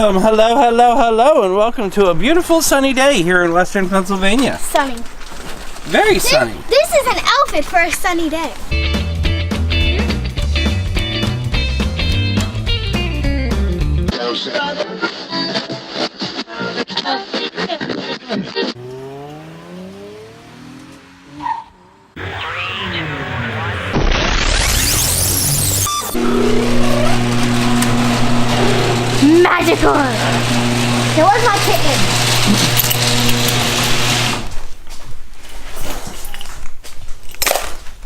Hello, hello, hello, and welcome to a beautiful sunny day here in Western Pennsylvania. Sunny. Very sunny. This is an outfit for a sunny day. Magical! There was my kitten.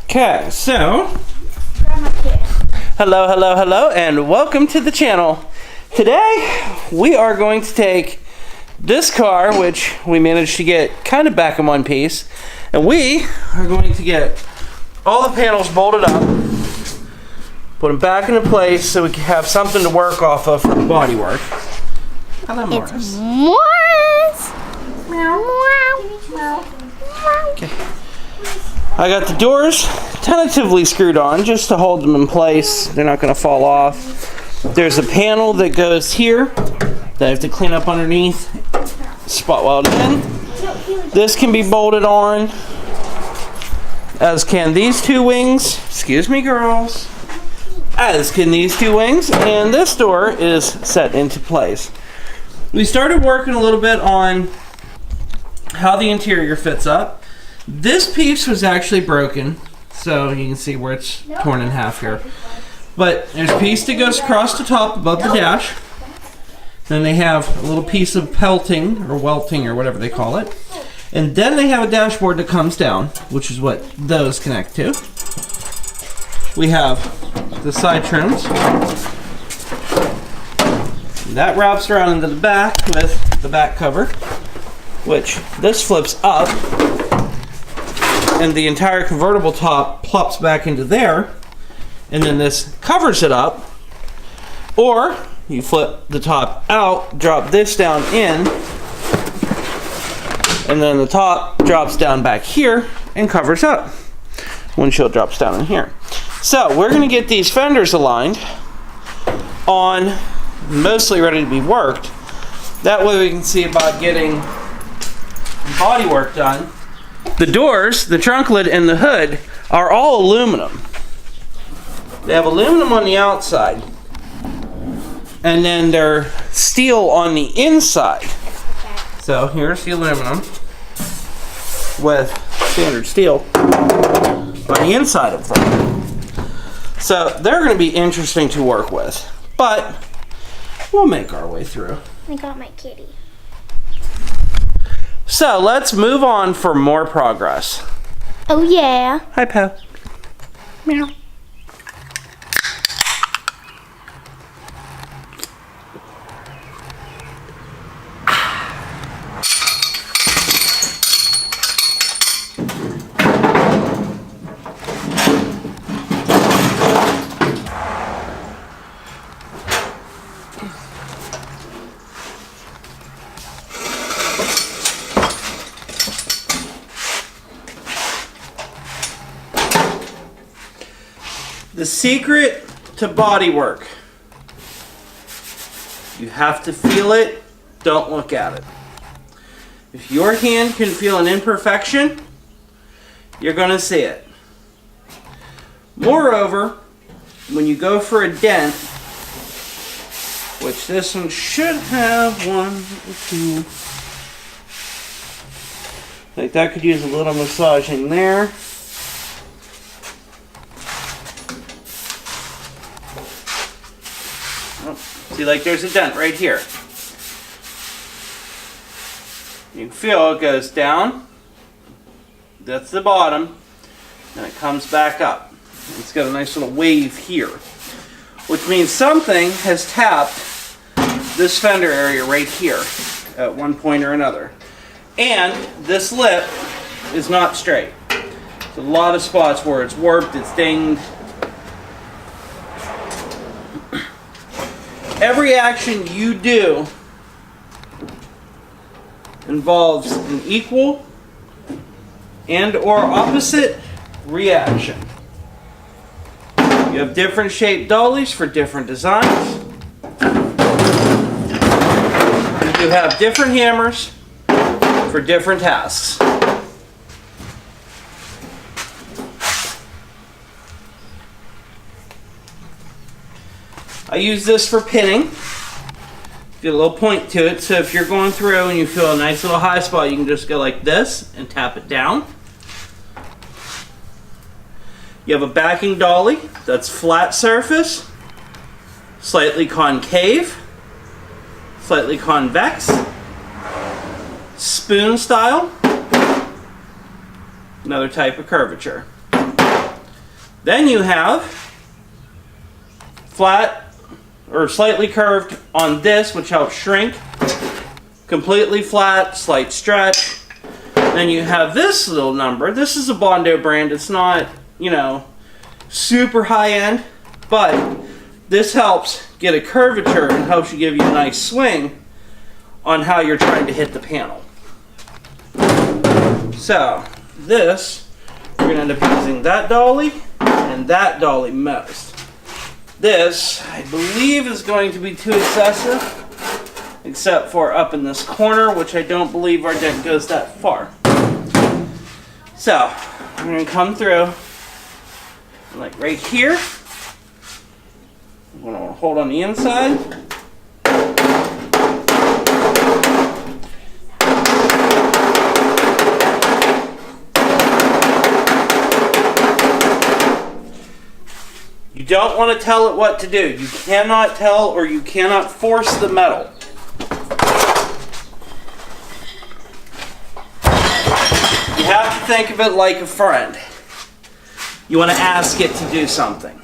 Okay, so, Grab my kitten. hello, hello, hello, and welcome to the channel. Today, we are going to take this car, which we managed to get kind of back in one piece, and we are going to get all the panels bolted up, put them back into place so we can have something to work off of for the body work. Hello, Morris. It's Morris. Meow. Okay. I got the doors tentatively screwed on just to hold them in place. They're not going to fall off. There's a panel that goes here that I have to clean up underneath, spot welded in. This can be bolted on, as can these two wings. Excuse me, girls. As can these two wings, and this door is set into place. We started working a little bit on how the interior fits up. This piece was actually broken, so you can see where it's torn in half here. But there's a piece that goes across the top above the dash. Then they have a little piece of pelting or welting or whatever they call it. And then they have a dashboard that comes down, which is what those connect to. We have the side trims. That wraps around into the back with the back cover, which this flips up. And the entire convertible top plops back into there, and then this covers it up. Or you flip the top out, drop this down in, and then the top drops down back here and covers up. Windshield drops down in here. So we're going to get these fenders aligned on, mostly ready to be worked. That way we can see about getting body work done. The doors, the trunk lid, and the hood are all aluminum. They have aluminum on the outside, and then they're steel on the inside. So here's the aluminum with standard steel on the inside of them. So they're going to be interesting to work with, but we'll make our way through. I got my kitty. So let's move on for more progress. Oh yeah. Hi, Pal. Meow. The secret to body work. You have to feel it, don't look at it. If your hand can feel an imperfection, you're going to see it. Moreover, when you go for a dent, which this one should have 1 or 2. Like that could use a little massaging there. See, like there's a dent right here. You can feel it goes down. That's the bottom. And it comes back up. It's got a nice little wave here. Which means something has tapped this fender area right here at one point or another. And this lip is not straight. There's a lot of spots where it's warped, it's dinged. Every action you do involves an equal and or opposite reaction. You have different shaped dollies for different designs. have different hammers for different tasks. I use this for pinning. Get a little point to it, so if you're going through and you feel a nice little high spot, you can just go like this and tap it down. You have a backing dolly that's flat surface, slightly concave, slightly convex, spoon style, another type of curvature. Then you have flat or slightly curved on this, which helps shrink, completely flat, slight stretch. Then you have this little number. This is a Bondo brand. It's not, you know, super high end, but this helps get a curvature and helps you give you a nice swing on how you're trying to hit the panel. So this, we're going to end up using that dolly and that dolly most. This, I believe, is going to be too excessive, except for up in this corner, which I don't believe our deck goes that far. So, I'm going to come through, like right here. I'm going to hold on the inside. You don't want to tell it what to do. You cannot tell or you cannot force the metal. You have to think of it like a friend. You want to ask it to do something.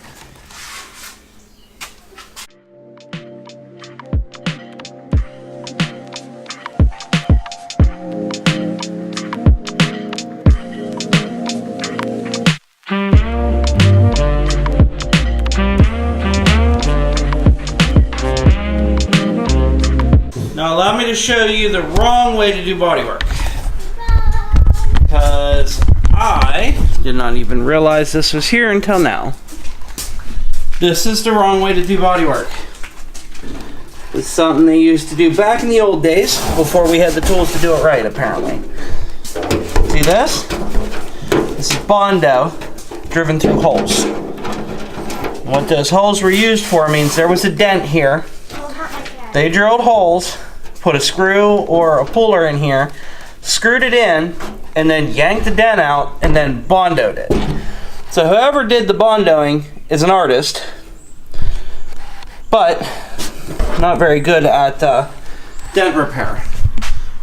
Now allow me to show you the wrong way to do bodywork. Because I did not even realize this was here until now. This is the wrong way to do bodywork. It's something they used to do back in the old days before we had the tools to do it right, apparently. See this? This is Bondo driven through holes. What those holes were used for means there was a dent here. They drilled holes, put a screw or a puller in here, screwed it in, and then yanked the dent out and then Bondoed it. So whoever did the Bondoing is an artist, but not very good at dent repair.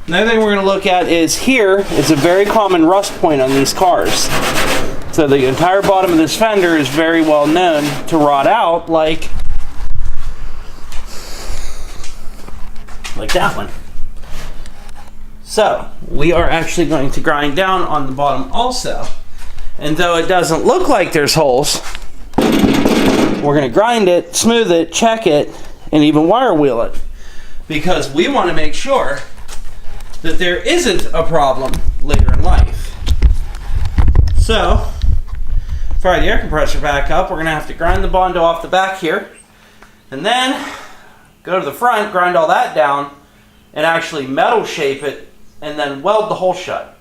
Another thing we're going to look at is here is a very common rust point on these cars. So the entire bottom of this fender is very well known to rot out like that one. So we are actually going to grind down on the bottom also. And though it doesn't look like there's holes, we're going to grind it, smooth it, check it, and even wire wheel it. Because we want to make sure that there isn't a problem later in life. So, fire the air compressor back up. We're going to have to grind the Bondo off the back here. And then go to the front, grind all that down, and actually metal shape it, and then weld the hole shut.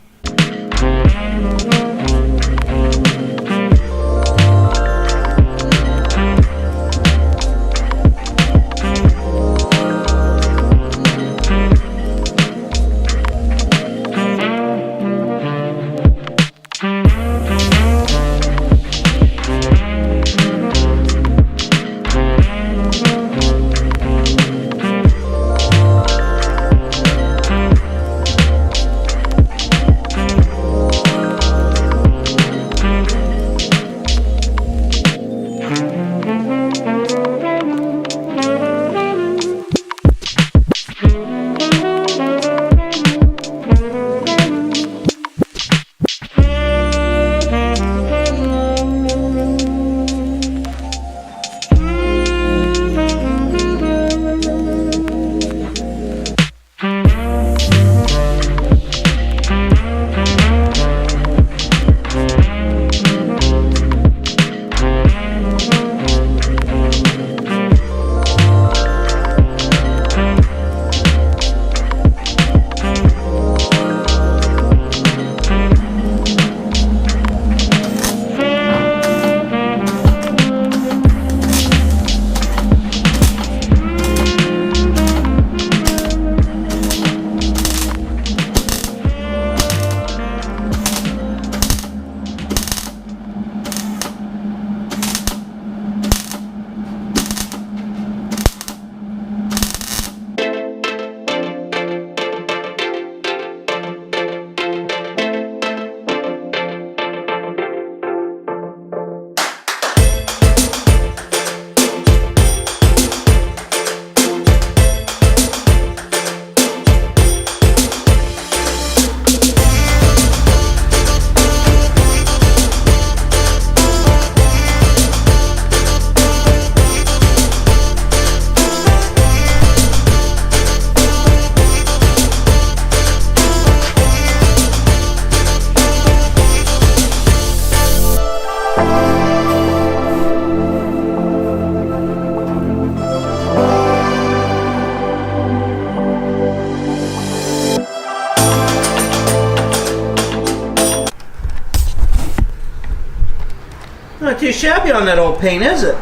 too shabby on that old paint, is it?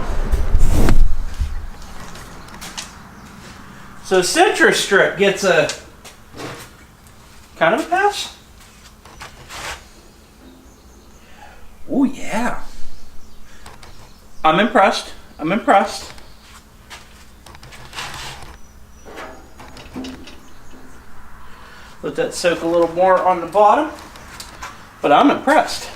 So Citrus Strip gets a kind of a pass. Oh yeah. I'm impressed. I'm impressed. Let that soak a little more on the bottom. But I'm impressed.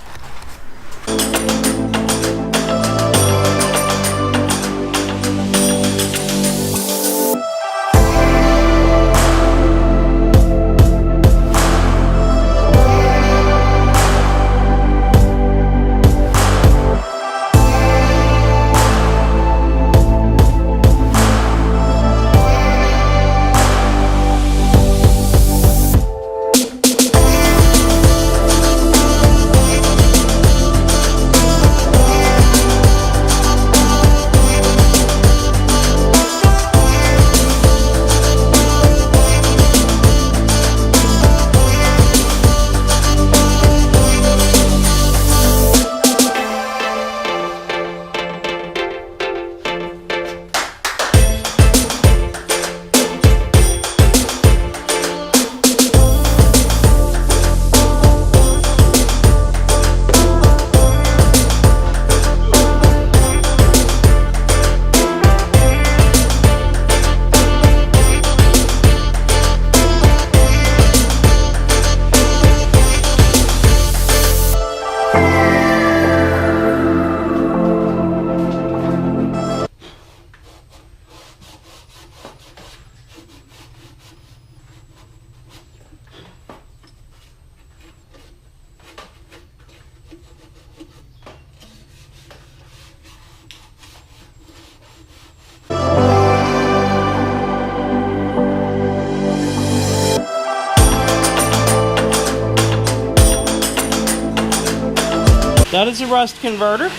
That is a rust converter.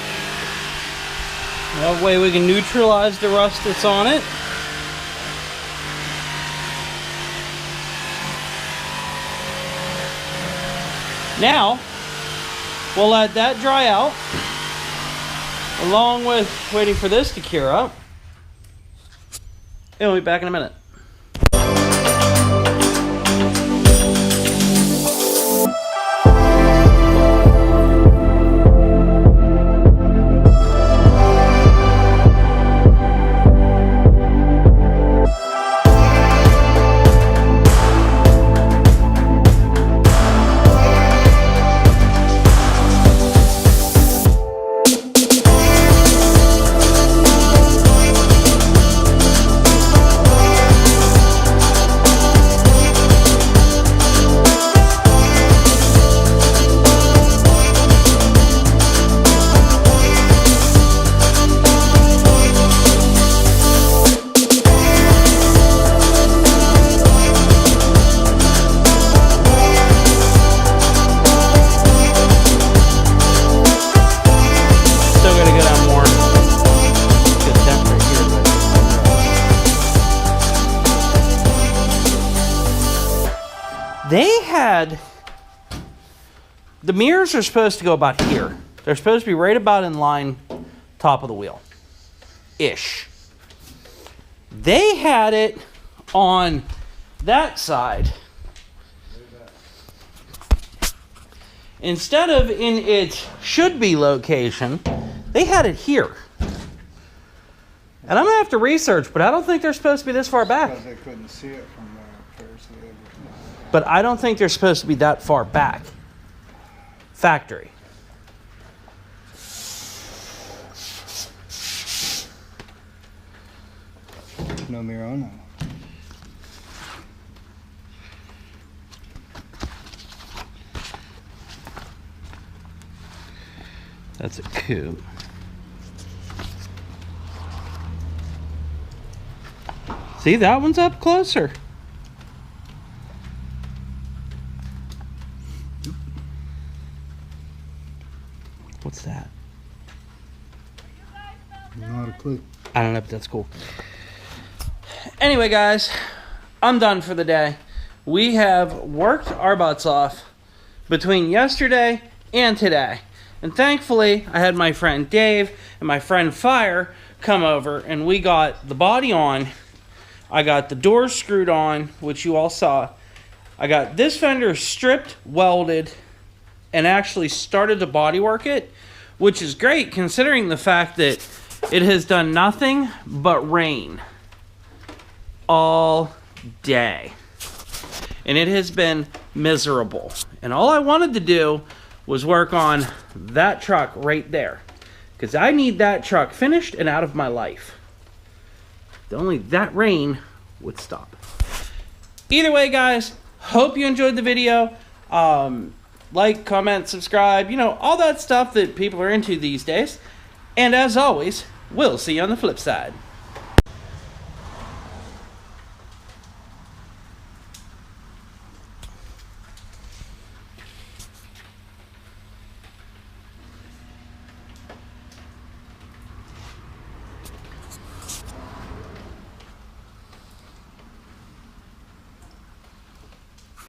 That way we can neutralize the rust that's on it. Now, we'll let that dry out, along with waiting for this to cure up. And we'll be back in a minute. They had, the mirrors are supposed to go about here. They're supposed to be right about in line, top of the wheel. Ish. They had it on that side. Instead of in its should-be location, they had it here. And I'm going to have to research, but I don't think they're supposed to be this far back. Because they couldn't see it from there up there, so they had to- But I don't think they're supposed to be that far back. Factory. No mirror on that. That's a coupe. See, that one's up closer. What's that? Not a clue. I don't know, but that's cool. Anyway, guys, I'm done for the day. We have worked our butts off between yesterday and today. And thankfully, I had my friend Dave and my friend Fire come over, and we got the body on. I got the doors screwed on, which you all saw. I got this fender stripped, welded, and actually started to bodywork it, which is great considering the fact that it has done nothing but rain all day. And it has been miserable. And all I wanted to do was work on that truck right there, because I need that truck finished and out of my life. Only that rain would stop. Either way, guys, hope you enjoyed the video. Like, comment, subscribe, you know, all that stuff that people are into these days. And as always, we'll see you on the flip side.